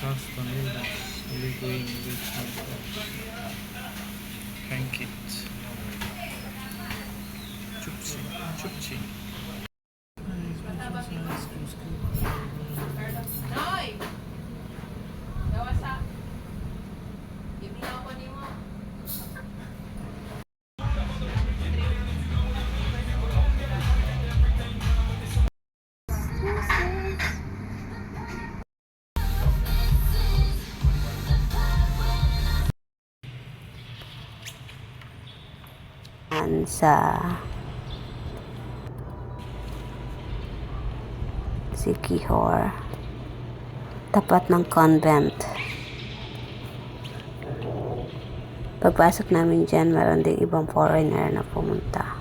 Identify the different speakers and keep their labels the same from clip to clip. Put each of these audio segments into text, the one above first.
Speaker 1: Castanedas, Liguin, Pancake, Chupsi, Chupchi.
Speaker 2: Noy! Gawasa. Give me ako ni mo.
Speaker 3: Sa Siquijor, tapat ng convent. Pagpasok namin dyan, meron din ibang foreigner na pumunta.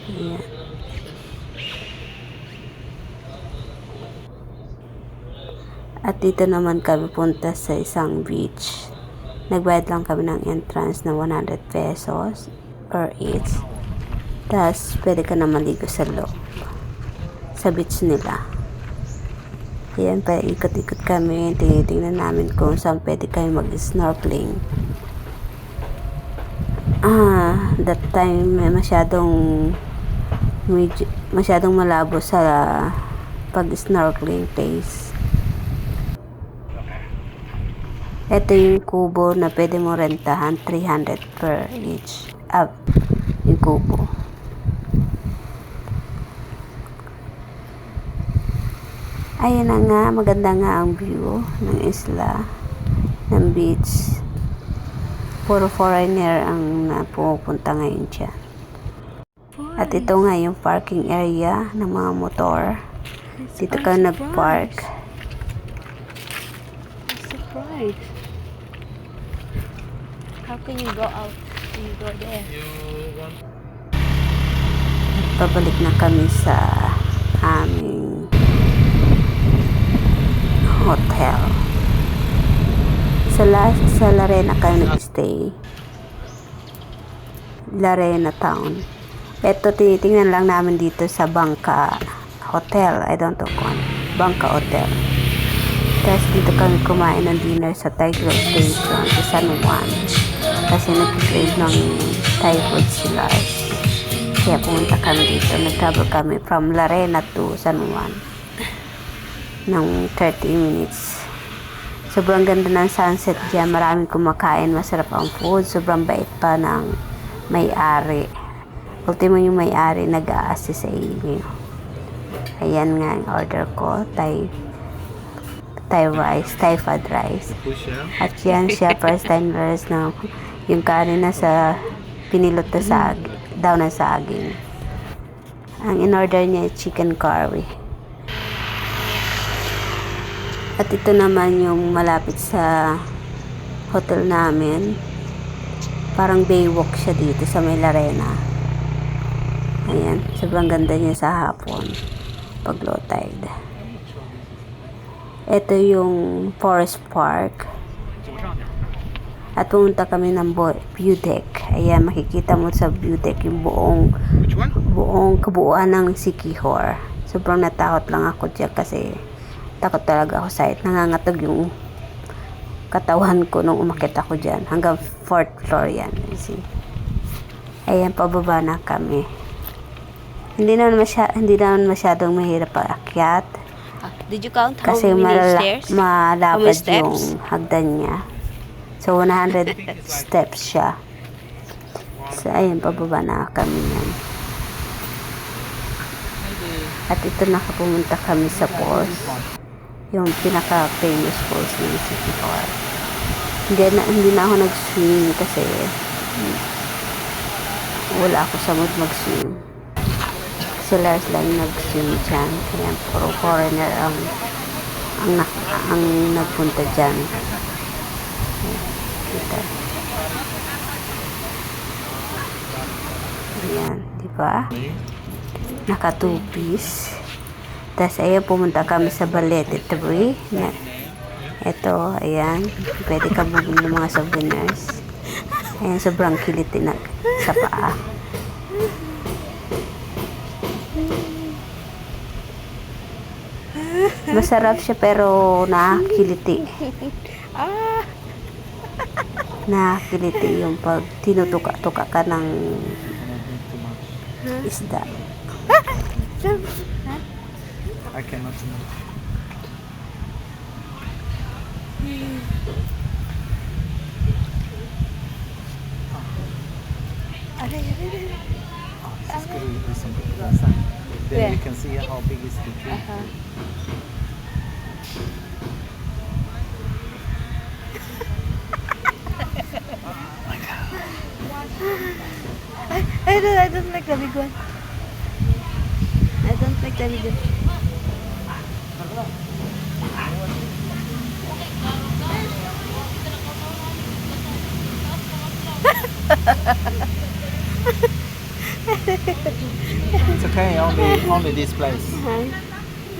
Speaker 3: Ayan. At dito naman kami punta sa isang beach. Nagbayad lang kami ng entrance na 100 pesos or each. Tapos, pwede ka na maligo sa loob. Sa beach nila. Ayan, pa ikot-ikot kami. Tinitingnan namin kung saan pwede kayo mag-snorkeling. That time, masyadong malabo sa pag-snorkeling place. Ito yung kubo na pwede mo rentahan, 300 per each. Yung kubo. Ayan na nga, maganda nga ang view ng isla, ng beach. Puro foreigner ang pupunta ngayon dyan. At ito nga yung parking area ng mga motor. Dito ka nag-park.
Speaker 4: Surprise! How can you go out? Can you go there?
Speaker 3: Pabalik na kami sa aming hotel. Sa Larena kayo nag-stay. Larena Town. Ito, tinitingnan lang namin dito sa Bangka Hotel. I don't know kung ano. Bangka Hotel. Tapos dito kami kumain ng dinner sa Thai Grill Station sa San Juan. Kasi nag-crave ng Thai food sila. Kaya pumunta kami dito. Nag-travel kami from Larena to San Juan ng 30 minutes. Sobrang ganda ng sunset dyan. Maraming kumakain. Masarap ang food. Sobrang bait pa ng may-ari. Ultimo yung may-ari nag-a-assist sa inyo. Ayan nga ang order ko. Thai rice, Thai fried rice. At yan siya, first time rice na yung kanin na sa pinilot na daw na saging. Ang in-order niya ay chicken curry. At ito naman yung malapit sa hotel namin. Parang baywalk siya dito sa may Larena. Ayan, sobrang ganda niya sa hapon. Pag low tide. Ito yung Forest Park. At pumunta kami ng view deck. Ayan, makikita mo sa view deck yung buong kabuuan ng Siquijor. Sobrang natakot lang ako dyan kasi takot talaga ako sa height. Nangangatog yung katawan ko nung umakit ako dyan. Hanggang 4th floor yan. See? Ayan, pababa na kami. Hindi naman masyadong mahirap paakyat.
Speaker 4: Did you count how
Speaker 3: Kasi
Speaker 4: many stairs?
Speaker 3: malapad
Speaker 4: steps?
Speaker 3: yung hagdan niya. So, 100 steps siya. So, ayun, pababa na kami yan. At ito nakapumunta kami sa falls. Yung pinaka-famous falls ng Siquijor. Hindi na ako nag-swim kasi wala ako sa mood mag-swim. Sila lang nag-swim dyan. Kaya puro foreigner ang nagpunta dyan. Kita. Ayan, di ba? Naka 2-piece. Tapos ayan, pumunta kami sa Balete Tree. Ito, ayan. Pwede ka bumili ng mga souvenirs. Ayan, sobrang kilitin sa paa. Masarap siya pero nakakiliti.
Speaker 4: Ah!
Speaker 3: Nakakiliti yung pag tinutuka-tuka ka ng
Speaker 1: Cannot drink too much.
Speaker 3: isda.
Speaker 1: I cannot too much.
Speaker 4: Aray, aray, aray.
Speaker 1: Oh, this is good with some pizza. Then
Speaker 4: Where?
Speaker 1: you can see how big is the tree.
Speaker 4: Uh-huh. I don't like the big one. I don't like the big one.
Speaker 1: It's okay, only this place.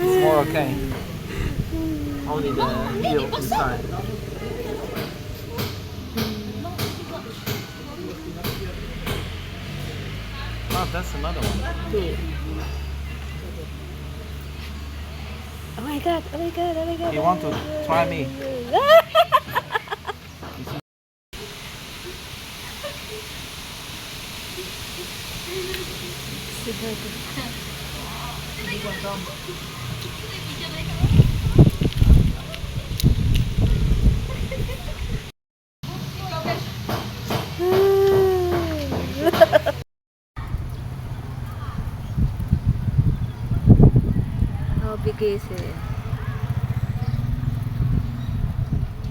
Speaker 1: It's more okay. Only the hill inside. Oh, that's another one.
Speaker 4: Oh my god, oh my god, oh my god.
Speaker 1: You want to try me?
Speaker 4: How big is it?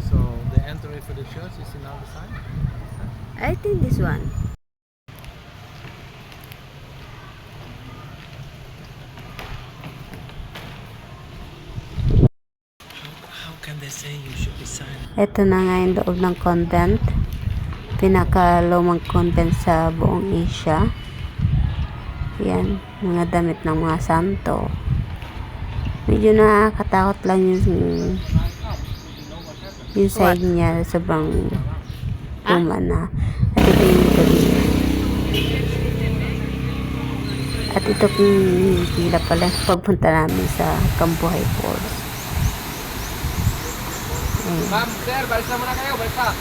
Speaker 1: So the entry for the church is in other side.
Speaker 4: I think this one.
Speaker 1: How can they say you should be silent?
Speaker 3: Ito na nga yung loob ng convent. Pinakalumang convent sa buong Asia. Yan, mga damit ng mga santo. Medyo nakakatakot lang yung side niya, sobrang luma na. At ito yung likod niya. At ito yung pila pala pagpunta namin sa Cambuhay Falls. Ayan.
Speaker 1: Ma'am, sir, balsa muna kayo, balsa.